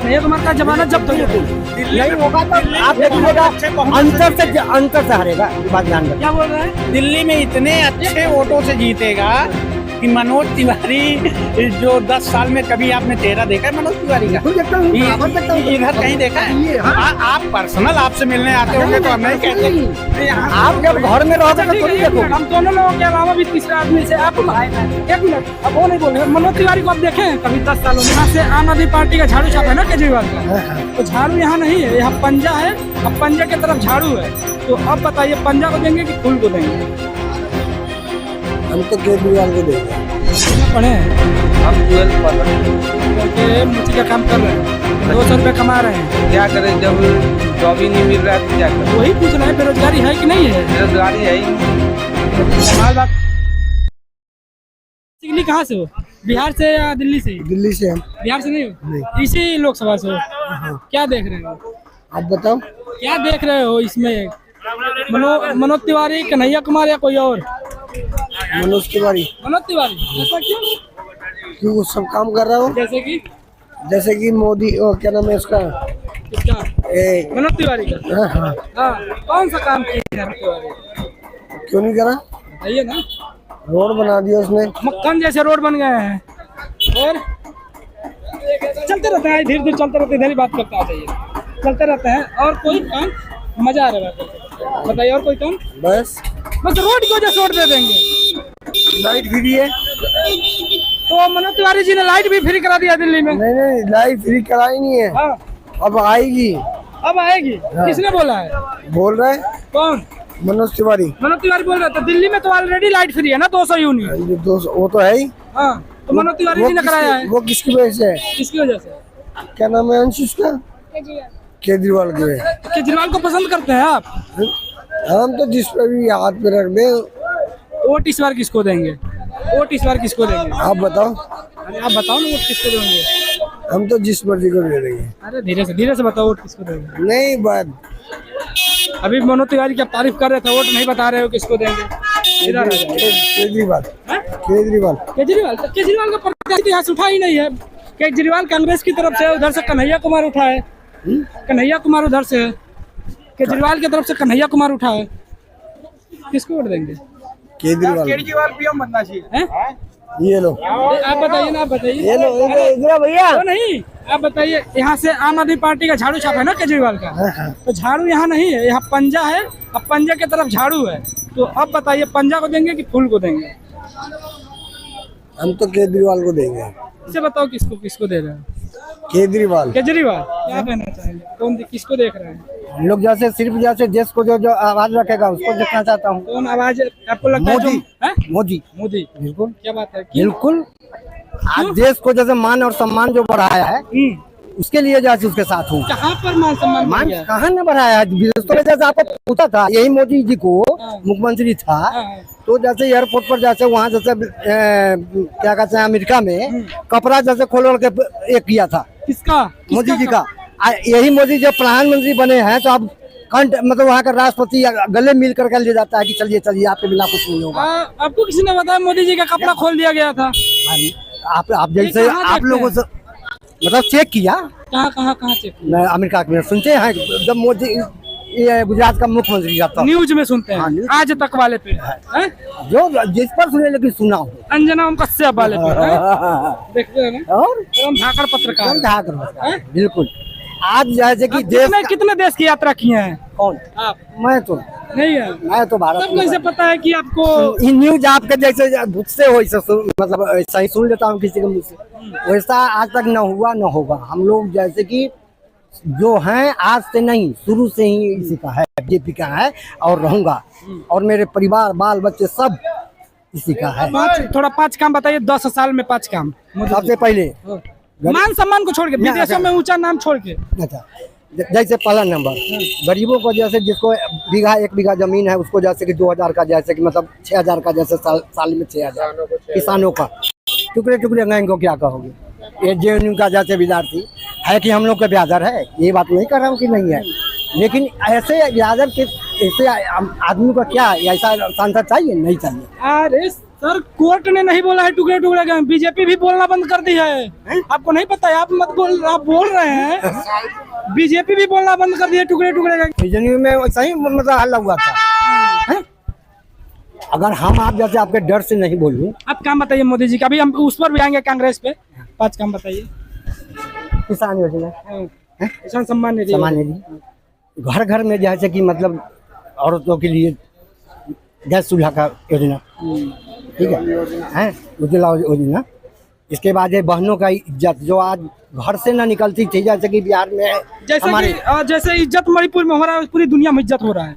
कन्हैया कुमार का जमानत जब्त हो जाती नहीं होगा तो आप देखिएगा अंतर से हारेगा, ये बात ध्यान रखिए। क्या बोल रहे हैं? दिल्ली में इतने अच्छे वोटों से जीतेगा कि मनोज तिवारी जो 10 साल में कभी आपने चेहरा देखा है मनोज तिवारी का? इधर कहीं देखा है? आप पर्सनल आपसे मिलने आते होंगे तो हम नहीं कहते। आप जब घर में रहोगे तो थोड़ी देखोगे। हम दोनों लोगों के अलावा भी तीसरा आदमी से आप एक मिनट, अब वो नहीं बोल रहे। मनोज तिवारी को आप देखें कभी 10 सालों में? यहाँ से आम आदमी पार्टी का झाड़ू छापा है ना केजरीवाल का, तो झाड़ू यहाँ नहीं है, यहाँ पंजा है। अब पंजे की तरफ झाड़ू है, तो अब बताइए पंजा को देंगे कि फूल को देंगे? हम तो केजरीवाल को देंगे। पढ़े हैं हम 12 पढ़ रहे हैं। मुझे का काम कर रहे हैं, 200 रुपये कमा रहे हैं। क्या करें, जब जॉब ही नहीं मिल रहा है तो क्या करें? वही पूछ रहे हैं, बेरोजगारी है कि नहीं है? बेरोजगारी है ही। सवाल बात सिगनी कहाँ से हो? बिहार से या दिल्ली से? दिल्ली से हम। बिहार से नहीं हो? इसी लोकसभा से हो? क्या देख रहे हो? आप बताओ क्या देख रहे हो इसमें? मनोज तिवारी, कन्हैया कुमार या कोई और? मनोज तिवारी। मनोज तिवारी, ऐसा क्यों? क्यों वो सब काम कर रहा हो? जैसे कि मोदी, क्या नाम है उसका? किसका? मनोज तिवारी का। हाँ। हाँ, कौन सा काम किया मनोज तिवारी? क्यों नहीं करा? बताइए ना। रोड बना दिया उसने, मक्खन जैसे रोड बन गए हैं और चलते रहते हैं, धीरे धीरे चलते रहते हैं, इधर ही बात करता चाहिए, चलते रहते हैं। और कोई काम? मजा आ रहा है, बताइए और कोई काम? बस रोड की वजह से रोड दे देंगे। लाइट फ्री है तो मनोज तिवारी जी ने लाइट भी फ्री करा दिया दिल्ली में। नहीं लाइट फ्री कराई नहीं है। हाँ, अब आएगी। अब आएगी। हाँ। किसने बोला है? बोल रहे कौन? मनोज तिवारी। मनोज तिवारी बोल रहे थे दिल्ली में तो ऑलरेडी लाइट फ्री है ना, 200 यूनिट। 200 वो तो है ही। हाँ, तो मनोज तिवारी जी ने कराया है। वो किसकी वजह से है? किसकी वजह से? क्या नाम है अंशुष का? केजरीवाल के। केजरीवाल को पसंद करते हैं आप? हम तो जिस पे भी हाथ पे रख दे। वोट इस बार किसको देंगे? वोट इस बार किसको देंगे? आप बताओ। अरे आप बताओ ना, वोट किसको देंगे? हम तो जिस मर्जी को दे देंगे। अरे धीरे से बताओ, वोट किसको देंगे? नहीं बात अभी मनोज तिवारी क्या तारीफ कर रहे थे, वोट नहीं बता रहे हो किसको देंगे? इधर आ जाओ। केजरीवाल। हाँ? केजरीवाल। तो केजरीवाल का प्रत्याशी यहाँ से उठा ही नहीं है। केजरीवाल कांग्रेस की तरफ से, उधर से कन्हैया कुमार उठा है। कन्हैया कुमार उधर से है, केजरीवाल की तरफ से कन्हैया कुमार उठा है। किसको वोट देंगे? केजरीवाल पीएम बनना चाहिए। ये लो। आप बताइए ना, आप बताइए। ये लो इधर भैया। नहीं, आप बताइए। यहाँ से आम आदमी पार्टी का झाड़ू छापा है ना केजरीवाल का, तो झाड़ू यहाँ नहीं है, यहाँ पंजा है। अब पंजे की तरफ झाड़ू है, तो अब बताइए पंजा को देंगे कि फूल को देंगे? हम तो केजरीवाल को देंगे। इसे बताओ किसको दे रहे हैं? केजरीवाल। केजरीवाल। क्या कहना चाहेंगे? कौन किसको देख रहे हैं? हम लोग जैसे सिर्फ जैसे देश को जो आवाज रखेगा उसको देखना चाहता हूँ। कौन आवाज आपको लगता है? मोदी। मोदी। बिल्कुल। क्या बात है? बिल्कुल। आज देश को जैसे मान और सम्मान जो बढ़ाया है उसके लिए जैसे उसके साथ हूँ। कहाँ पर मान सम्मान मान बढ़ गया? कहाँ न बढ़ाया है? जैसे आपको पूछा था, यही मोदी जी को मुख्यमंत्री था, तो जैसे एयरपोर्ट पर जैसे वहाँ जैसे क्या कहते हैं अमेरिका में कपड़ा जैसे खोल के एक किया था। किसका? मोदी जी का। यही मोदी जब प्रधानमंत्री बने हैं तो अब मतलब वहाँ का राष्ट्रपति गले मिल करके ले जाता है कि चलिए चलिए आपके बिना कुछ नहीं होगा। आपको किसी ने बताया मोदी जी का कपड़ा खोल दिया गया था? आप जैसे आप लोगों से मतलब चेक किया। कहाँ चेक? अमेरिका में सुनते हैं जब मोदी ये गुजरात का मुख्यमंत्री जाता न्यूज में सुनते हैं। आज तक वाले पे जो जिस पर सुने लेकिन सुना हो अंजना ओम कश्यप वाले पे देखते हैं ना। और धाकड़ पत्रकार। बिल्कुल। आज जैसे कि कितने देश की यात्रा किए हैं? कौन? आप? मैं तो नहीं है। मैं तो भारत। सबको कैसे पता है कि आपको न्यूज आपके जैसे मुझसे हो मतलब ऐसा ही सुन लेता हूँ किसी के मुझ से, वैसा आज तक न हुआ न होगा। हम लोग जैसे कि जो हैं आज से नहीं, शुरू से ही इसी का है, बीजेपी का है और रहूंगा। और मेरे परिवार बाल बच्चे सब इसी का है। थोड़ा 5 काम बताइए, 10 साल में 5 काम। सबसे पहले मान सम्मान को छोड़ के, विदेशों में ऊंचा नाम छोड़ के। अच्छा, जैसे पहला नंबर गरीबों को, जैसे जिसको 1 बीघा जमीन है उसको जैसे कि 2000 का, जैसे कि मतलब 6000 का, जैसे साल में 6000। किसानों का टुकड़े गए को क्या कहोगे? ये जेएनयू का जैसे विद्यार्थी है कि हम लोग का ब्याजर है, ये बात नहीं कर रहा हूँ कि नहीं है, लेकिन ऐसे ब्याजर के ऐसे आदमी को क्या ऐसा सांसद चाहिए? नहीं चाहिए। अरे सर कोर्ट ने नहीं बोला है टुकड़े टुकड़े गए, बीजेपी भी बोलना बंद कर दी है। आपको नहीं पता है, आप मत बोल, आप बोल रहे हैं बीजेपी भी बोलना बंद कर दी है टुकड़े टुकड़े गए। जनवरी में वैसा ही मतलब हल्ला हुआ था हैं? अगर हम आप जैसे आपके डर से नहीं बोलूं। आप काम बताइए मोदी जी का, अभी हम उस पर भी आएंगे कांग्रेस पे। 5 काम बताइए। किसान योजना, किसान सम्मान निधि, घर घर में जैसे कि मतलब औरतों के लिए गैस चूल्हा का योजना, ठीक है उज्ज्वला योजना। इसके बाद ये बहनों का इज्जत जो आज घर से ना निकलती थी, जैसे कि बिहार में जैसे इज्जत मणिपुर में हो रहा है, पूरी दुनिया में इज्जत हो रहा है।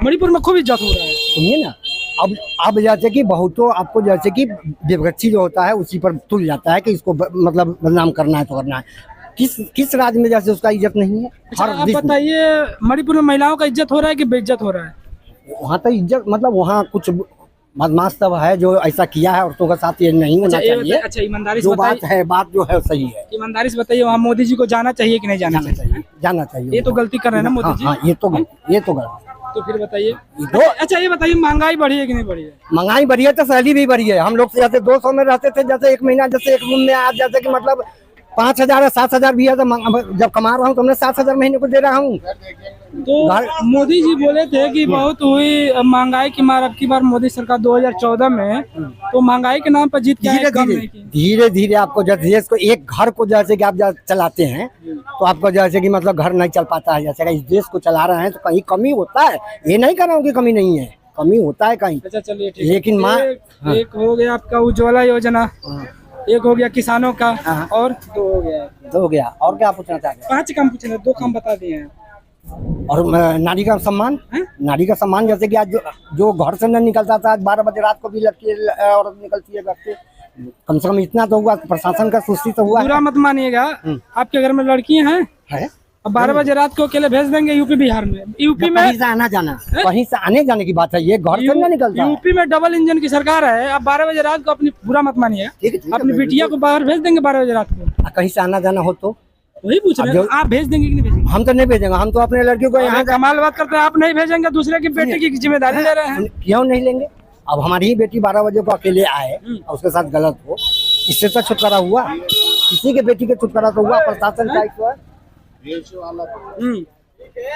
मणिपुर में खूब इज्जत हो रहा है। सुनिए ना, अब जैसे कि बहुतों आपको जैसे कि विपक्षी जो होता है उसी पर तुल जाता है कि इसको मतलब बदनाम करना है तो करना है। किस राज्य में जैसे उसका इज्जत नहीं है? आप बताइए, मणिपुर में महिलाओं का इज्जत हो रहा है कि बेइज्जत हो रहा है? वहाँ तो इज्जत मतलब वहाँ कुछ बदमाश सब है जो ऐसा किया है, औरतों के साथ ये नहीं होना चाहिए। अच्छा ईमानदारी से जो बात जो है सही है। ईमानदारी से बताइए, वहाँ मोदी जी को जाना चाहिए कि नहीं जाना चाहिए? जाना चाहिए। ये तो गलती कर रहे हैं ना मोदी जी। हाँ, ये तो गलती। तो फिर बताइए। अच्छा ये बताइए, महंगाई बढ़ी है कि नहीं बढ़ी है? महंगाई बढ़ी है तो सैलरी भी बढ़ी है। हम लोग जैसे 200 में रहते थे, जैसे एक महीना जैसे एक रूम में, आज जैसे कि मतलब 5,000 या 7,000 भी है तो जब कमा रहा हूँ तो मैं 7,000 महीने को दे रहा हूँ। तो मोदी जी बोले थे कि बहुत हुई महंगाई की मार, अब की बार मोदी सरकार 2014 में तो महंगाई के नाम पर जीत के धीरे धीरे आपको जैसे को एक घर को जैसे कि आप चलाते हैं तो आपको जैसे कि मतलब घर नहीं चल पाता है। जैसे इस देश को चला रहे हैं तो कहीं कमी होता है, ये नहीं कर रहा हूँ कि कमी नहीं है, कमी होता है कहीं। अच्छा चलिए, लेकिन एक हो गया आपका उज्ज्वला योजना, एक हो गया किसानों का, और 2 हो गया। और क्या पूछना चाहते हैं? 5 काम पूछना, 2 काम बता दिए हैं। और नारी का सम्मान, नारी का सम्मान जैसे कि आज जो घर से न निकलता था, आज 12 बजे रात को भी लड़की औरत निकलती है घर से। कम से कम इतना तो हुआ, प्रशासन का सुस्ती तो हुआ। बुरा मत मानिएगा, आपके घर में लड़कियां हैं, अब 12 बजे रात को अकेले भेज देंगे यूपी बिहार में? यूपी में कहीं से आना जाना, कहीं से आने जाने की बात है, ये घर से नहीं निकलता। यूपी में डबल इंजन की सरकार है, अब 12 बजे रात को अपनी, बुरा मत मानिए, अपनी बिटिया को बाहर भेज देंगे 12 बजे रात को। कहीं से आना जाना हो तो वही पूछ रहे हैं, आप भेज देंगे कि नहीं भेजेंगे? हम तो नहीं भेजेंगे, हम तो अपने लड़कियों को यहाँ कमाल बात करते हैं। आप नहीं भेजेंगे, दूसरे की बेटी की जिम्मेदारी ले रहे हैं। क्यों नहीं लेंगे? अब हमारी ही बेटी 12 बजे को अकेले आए और उसके साथ गलत हो, इससे तो छुटकारा हुआ? किसी के बेटी के छुटकारा तो हुआ, प्रशासन का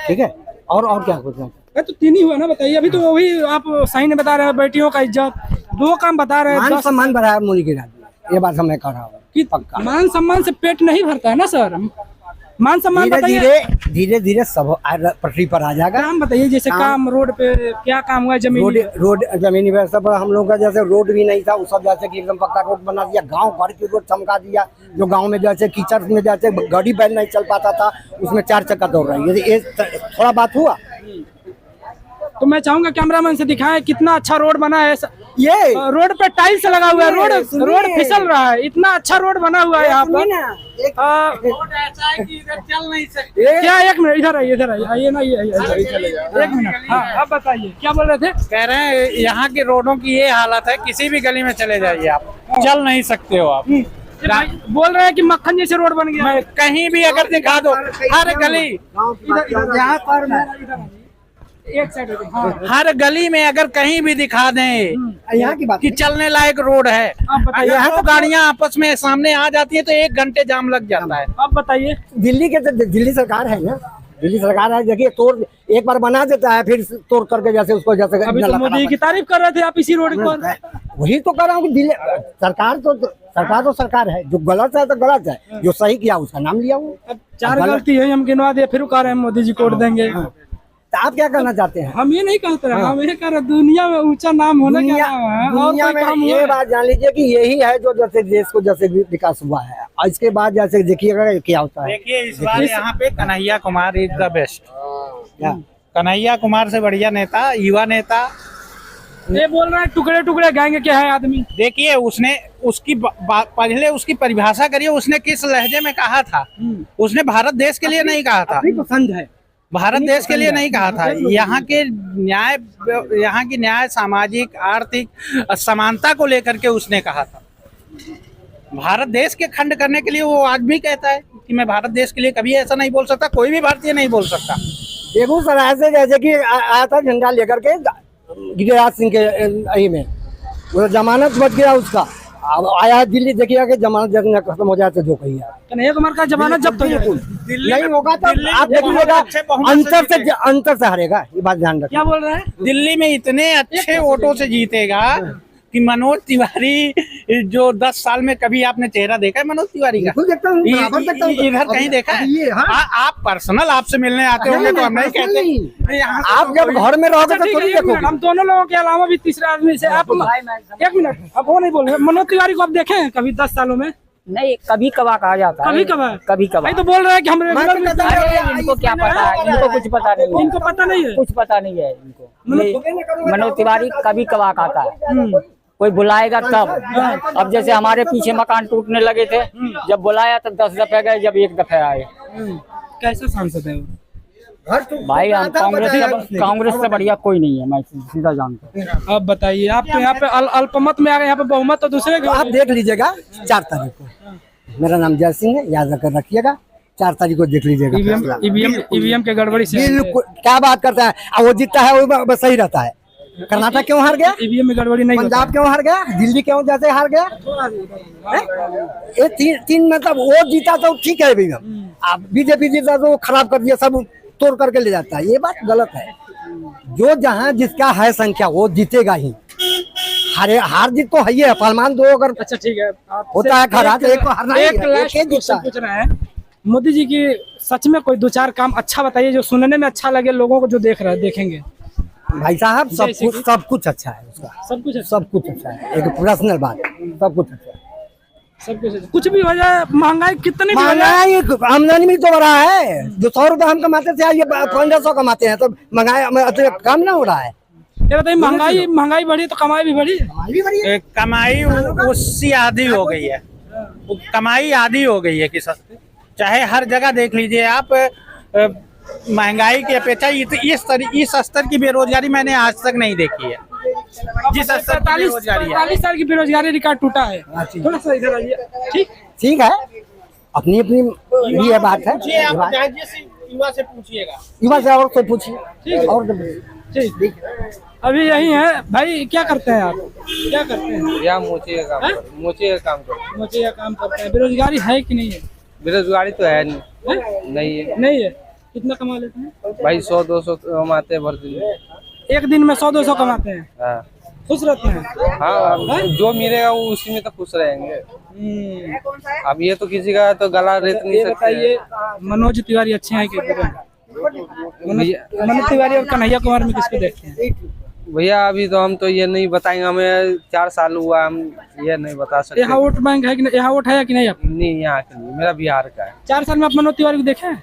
ठीक है। और क्या कुछ तो 3 ही हुआ ना, बताइए। अभी तो वही आप सही नहीं बता रहे हैं, बेटियों का इज्जत, 2 काम बता रहे हैं। मान सम्मान बढ़ाया मोदी के राज्य में, ये बात मैं कह रहा हूँ। मान सम्मान से पेट नहीं भरता है ना सर। मान सम्मान धीरे धीरे सब पटरी पर आ जाएगा। काम बताइए, जैसे काम रोड पे क्या काम हुआ? जमीनी व्यवस्था पर हम लोग का जैसे रोड भी नहीं था, उस सब जैसे कि एकदम पक्का रोड बना दिया, गांव भर की रोड चमका दिया। जो गांव में जैसे कीचड़ में जैसे गाड़ी बैल नहीं चल पाता था, उसमें 4 चक्का दौड़ रही है। ये थोड़ा बात हुआ। तो मैं चाहूंगा कैमरामैन से दिखाएं कितना अच्छा रोड बना है। ये रोड पे टाइल्स लगा हुआ है, रोड फिसल रहा है, इतना अच्छा रोड बना हुआ है यहाँ पर। रोड ऐसा है कि इधर चल नहीं सकते। क्या? 1 मिनट इधर आइए ना, ये 1 मिनट। हाँ अब बताइए, क्या बोल रहे थे? कह रहे हैं यहाँ के रोडों की ये हालत है, किसी भी गली में चले जाइए आप, चल नहीं सकते हो आप। बोल रहे हैं कि मक्खन जैसे रोड बन गया। कहीं भी अगर दिखा दो, हर गली, यहाँ पर एक साइड, हर गली में अगर कहीं भी दिखा दें यहाँ की बात कि चलने लायक रोड है, यहाँ तो गाड़ियाँ आपस में सामने आ जाती है तो 1 घंटे जाम लग जाता है। अब बताइए, दिल्ली सरकार है ना, दिल्ली सरकार है, देखिए तोड़ एक बार बना देता है, फिर तोड़ करके जैसे उसको जैसे। अभी तो मोदी की तारीफ कर रहे थे आप इसी रोड पर। वही तो कर रहा हूँ कि सरकार तो सरकार है, जो गलत है तो गलत है, जो सही किया उसका नाम लिया हूँ। 4 गलती है, हम गिनवा दिए, फिर कह रहे हैं मोदी जी कोट देंगे। तो आप क्या करना चाहते हैं? हम ये नहीं कहते हैं, हम ये कह रहे दुनिया में ऊंचा नाम होना क्या है। दुनिया में ये बात जान लीजिए कि यही है जो जैसे देश को जैसे विकास हुआ है। और इसके बाद जैसे देखिएगा क्या होता है। देखिए इस बार यहाँ पे Kanhaiya Kumar is the best. Kanhaiya Kumar से बढ़िया नेता, युवा नेता। ये बोल रहा है टुकड़े टुकड़े गाएंगे क्या है आदमी। देखिए उसने पहले उसकी परिभाषा करिए, उसने किस लहजे में कहा था। उसने भारत देश के लिए नहीं कहा था, पसंद है, भारत देश के लिए नहीं कहा था। यहाँ की न्याय, सामाजिक, आर्थिक समानता को लेकर के उसने कहा था। भारत देश के खंड करने के लिए वो आज भी कहता है कि मैं भारत देश के लिए कभी ऐसा नहीं बोल सकता, कोई भी भारतीय नहीं बोल सकता। बेगूसराय से जैसे कि आया था झंडा लेकर के गिरिराज सिंह के में वो जमानत बच गया उसका। अब आया है दिल्ली, देखिएगा कि जमानत जब खत्म हो जाए तो जो कही है कन्हैया कुमार का जमानत जब्त हो जाएगी। नहीं होगा तो आप देखिएगा अंतर से हारेगा, ये बात ध्यान रखिए। क्या बोल रहे हैं? दिल्ली में इतने अच्छे वोटों से जीतेगा कि मनोज तिवारी, जो 10 साल में कभी आपने चेहरा देखा है मनोज तिवारी का? बिल्कुल देखता हूँ, बराबर देखता हूँ। इधर कहीं देखा है? ये, हाँ। आप पर्सनल आपसे मिलने आते होंगे तो हम नहीं कहते। आप जब घर में रहोगे अच्छा तो ठीक है, थोड़ी एक मिनट, देखोगे। हम दोनों लोगों के अलावा भी तीसरे आदमी से आप एक मिनट, अब वो नहीं बोल रहे। मनोज तिवारी को आप देखे हैं कभी 10 सालों में? नहीं, कभी कवा कहा जाता है। कभी कभार कभी कभार। भाई तो बोल रहे हैं कि हम रेगुलर में अरे इनको क्या पता है, इनको कुछ पता नहीं है, इनको पता नहीं है। कुछ पता नहीं है इनको। ये मनोज तिवारी कभी कवा आता है, कोई बुलाएगा तब। अब जैसे हमारे पीछे मकान टूटने लगे थे, जब बुलाया तब 10 दफे गए, जब एक दफे आए। कैसे सांसद है वो? भाई हम कांग्रेस से बढ़िया कोई नहीं है, मैं सीधा जानता हूँ। अब बताइए, आप तो यहाँ पे अल्पमत में आ गए, यहाँ पे बहुमत तो दूसरे तो आप देख लीजिएगा 4 तारीख को। मेरा नाम जय सिंह है, याद कर रखिएगा। 4 तारीख को देख लीजिएगा फैसला। ईवीएम के गड़बड़ी से बिल्कुल, क्या बात करता है। अब वो जीतता है वो बस सही रहता है। कर्नाटक क्यों हार गया? ईवीएम में गड़बड़ी नहीं होता। पंजाब क्यों हार गया? दिल्ली क्यों जैसे हार गया? ये तीन मतलब वो जीता तो ठीक है भैया, अब बीजेपी जीता तो खराब कर दिया, सब तोड़ करके ले जाता है। ये बात गलत है। जो जहाँ जिसका है संख्या वो जीतेगा ही। हार जीत तो है ही है। फरमान दो अगर अच्छा ठीक है, होता है खरा तो एक को हारना ही है, एक लास्ट एक ही जीतता क्वेश्चन है। पूछ रहे हैं मोदी जी की। सच में कोई 2-4 काम अच्छा बताइए जो सुनने में अच्छा लगे लोगों को, जो देखेंगे। भाई साहब सब कुछ अच्छा है उसका, सब कुछ अच्छा है। एक पर्सनल बात, सब कुछ अच्छा है। सब कुछ भी हो जाए, महंगाई कितनी भी हो जाए, महंगाई आमदनी भी तो बढ़ा है। जो 100 रुपए हम कमाते थे, ये 1500 कमाते हैं, तो महंगाई कम ना हो रहा है। ये बताइए, महंगाई बढ़ी तो कमाई भी बढ़ी। कमाई उससे आधी हो गई है, कमाई आधी हो गई है कि सस्ते। चाहे हर जगह देख लीजिए आप, महंगाई की अपेक्षा इस स्तर की बेरोजगारी मैंने आज तक नहीं देखी है। जिस स्तर की बेरोजगारी है, 45 साल की बेरोजगारी रिकॉर्ड टूटा है। थोड़ा सा इधर आइए। ठीक है, अपनी अपनी ये बात है। पूछिए आप, जिस युवा से पूछिएगा, युवा से और तो पूछिए। ठीक है, और ठीक। अभी यही है भाई, क्या करते हैं आप? क्या करते हैं? या मोचे का काम मोचे का काम करते हैं। मोचे का काम करते हैं। बेरोजगारी है कि नहीं है? बेरोजगारी तो है नहीं है। कितना कमा लेते हैं भाई? 100-200 कमाते हैं भर दिन। एक दिन में 100-200 कमाते हैं। हाँ खुश रहते हैं। हाँ, जो मिलेगा वो उसी में तो खुश रहेंगे। अब ये तो किसी का तो गला रेत नहीं सकते। बताइए, मनोज तिवारी अच्छे हैं कि बुरे हैं? मनोज तिवारी और कन्हैया कुमार में किसको देखते हैं? भैया अभी तो हम तो ये नहीं बताएंगे, हमें 4 साल हुआ, हम ये नहीं बता सकते। यहाँ वोट बैंक है कि नहीं? यहाँ वोट है कि नहीं? नहीं, यहाँ के नहीं, मेरा बिहार का है। 4 साल में आप मनोज तिवारी को देखे हैं?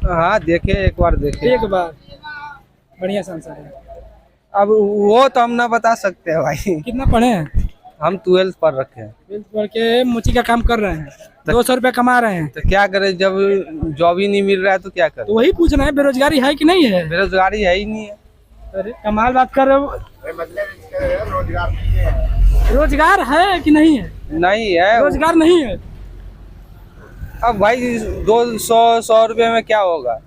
हाँ देखे, एक बार देखे। एक बार। बढ़िया सांसद है। अब वो तो हम ना बता सकते हैं भाई। कितना पढ़े हैं? हम 12th पढ़ रखे हैं। 12th पढ़ के मोची का काम कर रहे हैं, 200 रुपए कमा रहे हैं। तो क्या करें, जब जॉब ही नहीं मिल रहा है तो क्या करें? तो वही पूछ रहे हैं, बेरोजगारी है कि नहीं है? बेरोजगारी है ही नहीं है। अरे कमाल बात कर रहे हो। रोजगार है कि नहीं है? नहीं है, रोजगार नहीं है। अब भाई 200-100 रुपए में क्या होगा?